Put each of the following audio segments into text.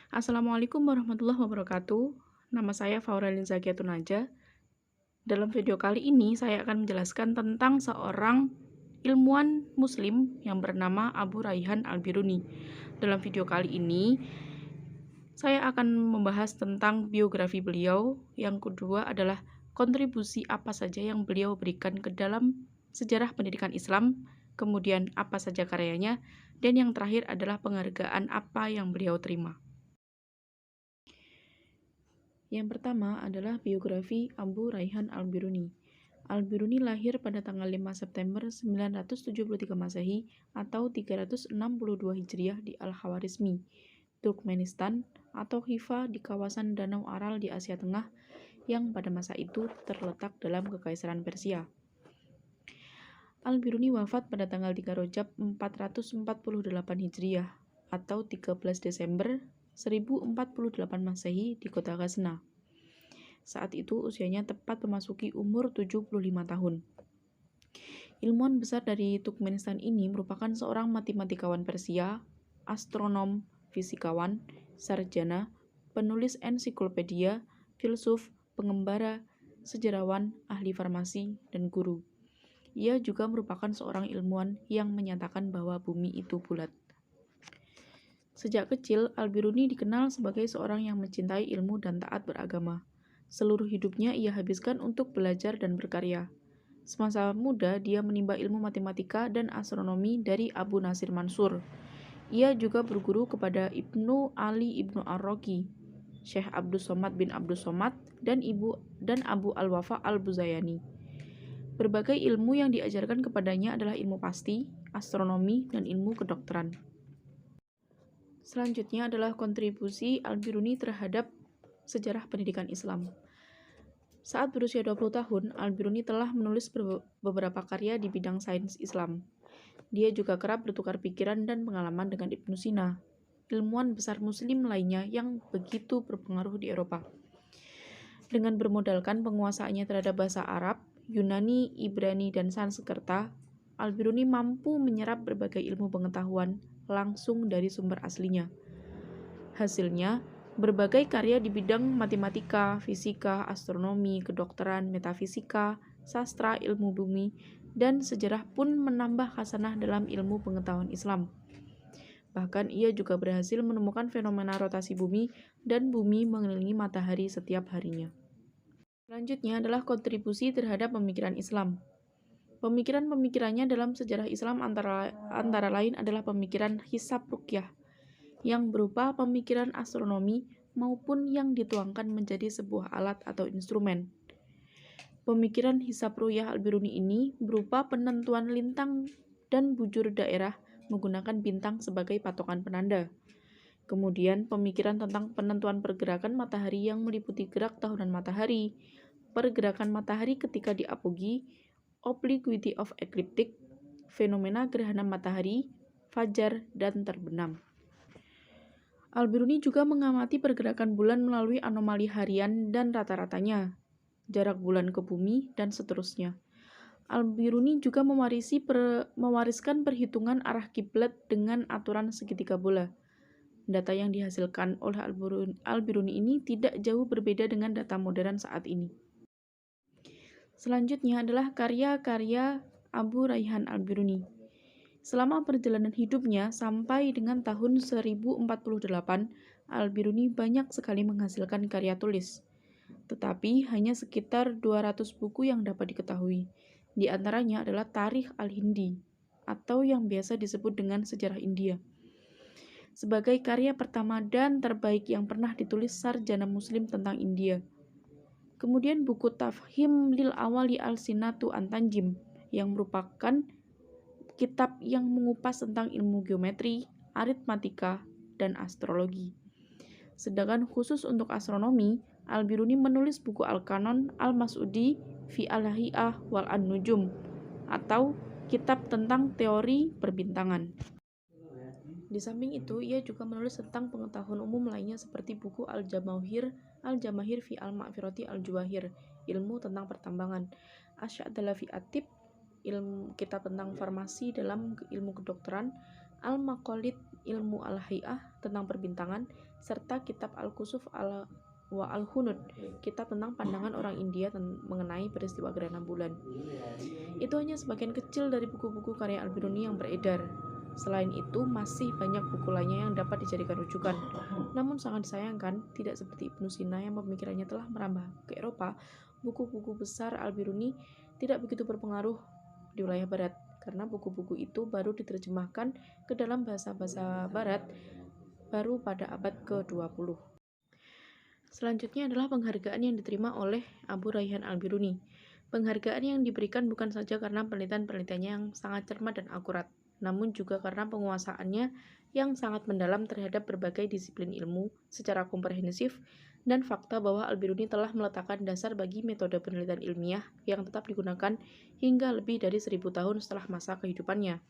Assalamualaikum warahmatullahi wabarakatuh. Nama saya Faurelin Zakiatun Naja. Dalam video kali ini saya akan menjelaskan tentang seorang ilmuwan muslim yang bernama Abu Raihan Al-Biruni. Dalam video kali ini saya akan membahas tentang biografi beliau. Yang kedua adalah kontribusi apa saja yang beliau berikan ke dalam sejarah pendidikan Islam, kemudian apa saja karyanya, dan yang terakhir adalah penghargaan apa yang beliau terima. Yang pertama adalah biografi Abu Raihan Al-Biruni. Al-Biruni lahir pada tanggal 5 September 973 Masehi atau 362 Hijriah di Al-Khawarizmi, Turkmenistan atau Khiva di kawasan Danau Aral di Asia Tengah yang pada masa itu terletak dalam Kekaisaran Persia. Al-Biruni wafat pada tanggal 3 Rajab 448 Hijriah atau 13 Desember 1048 Masehi di kota Ghazna. Saat itu usianya tepat memasuki umur 75 tahun. Ilmuwan besar dari Turkmenistan ini merupakan seorang matematikawan Persia, astronom, fisikawan, sarjana, penulis ensiklopedia, filsuf, pengembara, sejarawan, ahli farmasi, dan guru. Ia juga merupakan seorang ilmuwan yang menyatakan bahwa bumi itu bulat. Sejak kecil, Al-Biruni dikenal sebagai seorang yang mencintai ilmu dan taat beragama. Seluruh hidupnya ia habiskan untuk belajar dan berkarya. Semasa muda, dia menimba ilmu matematika dan astronomi dari Abu Nasir Mansur. Ia juga berguru kepada Ibnu Ali Ibnu Ar-Raqi, Syekh Abdus Somad bin Abdus Somad, dan Abu Al-Wafa Al-Buzayani. Berbagai ilmu yang diajarkan kepadanya adalah ilmu pasti, astronomi, dan ilmu kedokteran. Selanjutnya adalah kontribusi Al-Biruni terhadap sejarah pendidikan Islam. Saat berusia 20 tahun, Al-Biruni telah menulis beberapa karya di bidang sains Islam. Dia juga kerap bertukar pikiran dan pengalaman dengan Ibnu Sina, ilmuwan besar muslim lainnya yang begitu berpengaruh di Eropa. Dengan bermodalkan penguasaannya terhadap bahasa Arab, Yunani, Ibrani, dan Sanskerta, Al-Biruni mampu menyerap berbagai ilmu pengetahuan langsung dari sumber aslinya. Hasilnya, berbagai karya di bidang matematika, fisika, astronomi, kedokteran, metafisika, sastra, ilmu bumi, dan sejarah pun menambah khasanah dalam ilmu pengetahuan Islam. Bahkan ia juga berhasil menemukan fenomena rotasi bumi dan bumi mengelilingi matahari setiap harinya. Selanjutnya adalah kontribusi terhadap pemikiran Islam. Pemikiran-pemikirannya dalam sejarah Islam antara lain adalah pemikiran hisab ruqyah, yang berupa pemikiran astronomi maupun yang dituangkan menjadi sebuah alat atau instrumen. Pemikiran hisab ruqyah Al-Biruni ini berupa penentuan lintang dan bujur daerah menggunakan bintang sebagai patokan penanda. Kemudian pemikiran tentang penentuan pergerakan matahari yang meliputi gerak tahunan matahari, pergerakan matahari ketika di apogee, obliquity of ecliptic, fenomena gerhana matahari, fajar, dan terbenam. Al-Biruni juga mengamati pergerakan bulan melalui anomali harian dan rata-ratanya, jarak bulan ke bumi, dan seterusnya. Al-Biruni juga mewariskan perhitungan arah kiblat dengan aturan segitiga bola. Data yang dihasilkan oleh Al-Biruni ini tidak jauh berbeda dengan data modern saat ini. Selanjutnya adalah karya-karya Abu Raihan Al-Biruni. Selama perjalanan hidupnya sampai dengan tahun 1048, Al-Biruni banyak sekali menghasilkan karya tulis. Tetapi hanya sekitar 200 buku yang dapat diketahui. Di antaranya adalah Tarikh Al-Hindi, atau yang biasa disebut dengan Sejarah India, sebagai karya pertama dan terbaik yang pernah ditulis sarjana muslim tentang India. Kemudian buku Tafhim lil Awali al-Sinatu An-Tanjim, yang merupakan kitab yang mengupas tentang ilmu geometri, aritmatika, dan astrologi. Sedangkan khusus untuk astronomi, Al-Biruni menulis buku Al-Kanon Al-Mas'udi fi Al-Hay'ah wal An-Nujum, atau kitab tentang teori perbintangan. Di samping itu, ia juga menulis tentang pengetahuan umum lainnya seperti buku Al-Jamahir fi Al-Ma'firati Al-Juwahir, ilmu tentang pertambangan, Asy'adala fi Atib, kitab tentang farmasi dalam ilmu kedokteran, Al-Maqalid Ilmu Al-Hay'ah tentang perbintangan, serta kitab Al-Kusuf wa Al-Hunud, kitab tentang pandangan orang India mengenai peristiwa gerhana bulan. Itu hanya sebagian kecil dari buku-buku karya Al-Biruni yang beredar. Selain itu, masih banyak buku lainnya yang dapat dijadikan rujukan. Namun sangat disayangkan, tidak seperti Ibnu Sina yang pemikirannya telah merambah ke Eropa, buku-buku besar Al-Biruni tidak begitu berpengaruh di wilayah barat, karena buku-buku itu baru diterjemahkan ke dalam bahasa-bahasa barat baru pada abad ke-20. Selanjutnya adalah penghargaan yang diterima oleh Abu Rayhan Al-Biruni. Penghargaan yang diberikan bukan saja karena penelitian-penelitiannya yang sangat cermat dan akurat, namun juga karena penguasaannya yang sangat mendalam terhadap berbagai disiplin ilmu secara komprehensif dan fakta bahwa Al-Biruni telah meletakkan dasar bagi metode penelitian ilmiah yang tetap digunakan hingga lebih dari 1000 tahun setelah masa kehidupannya.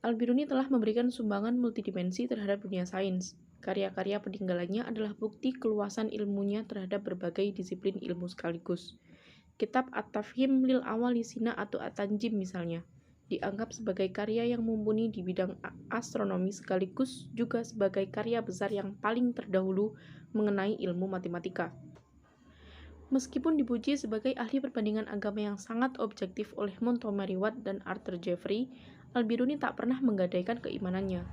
Al-Biruni telah memberikan sumbangan multidimensi terhadap dunia sains. Karya-karya peninggalannya adalah bukti keluasan ilmunya terhadap berbagai disiplin ilmu sekaligus. Kitab At-Tafhim lil Awali Sina atau At-Tanjim misalnya, dianggap sebagai karya yang mumpuni di bidang astronomi sekaligus juga sebagai karya besar yang paling terdahulu mengenai ilmu matematika. Meskipun dipuji sebagai ahli perbandingan agama yang sangat objektif oleh Montgomery Watt dan Arthur Jeffrey, Al-Biruni tak pernah menggadaikan keimanannya.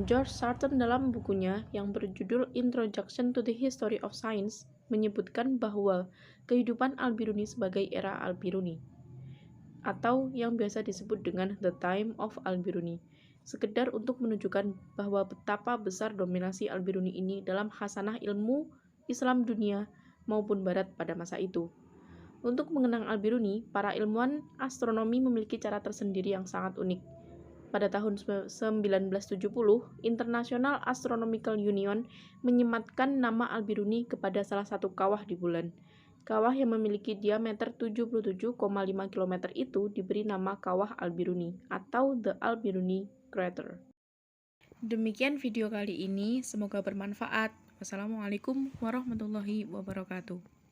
George Sarton dalam bukunya yang berjudul Introduction to the History of Science menyebutkan bahwa kehidupan Al-Biruni sebagai era Al-Biruni, atau yang biasa disebut dengan The Time of Al-Biruni, sekedar untuk menunjukkan bahwa betapa besar dominasi Al-Biruni ini dalam khasanah ilmu Islam dunia maupun barat pada masa itu. Untuk mengenang Al-Biruni, para ilmuwan astronomi memiliki cara tersendiri yang sangat unik. Pada tahun 1970, International Astronomical Union menyematkan nama Al-Biruni kepada salah satu kawah di bulan. Kawah yang memiliki diameter 77,5 km itu diberi nama Kawah Al-Biruni atau The Al-Biruni Crater. Demikian video kali ini, semoga bermanfaat. Wassalamualaikum warahmatullahi wabarakatuh.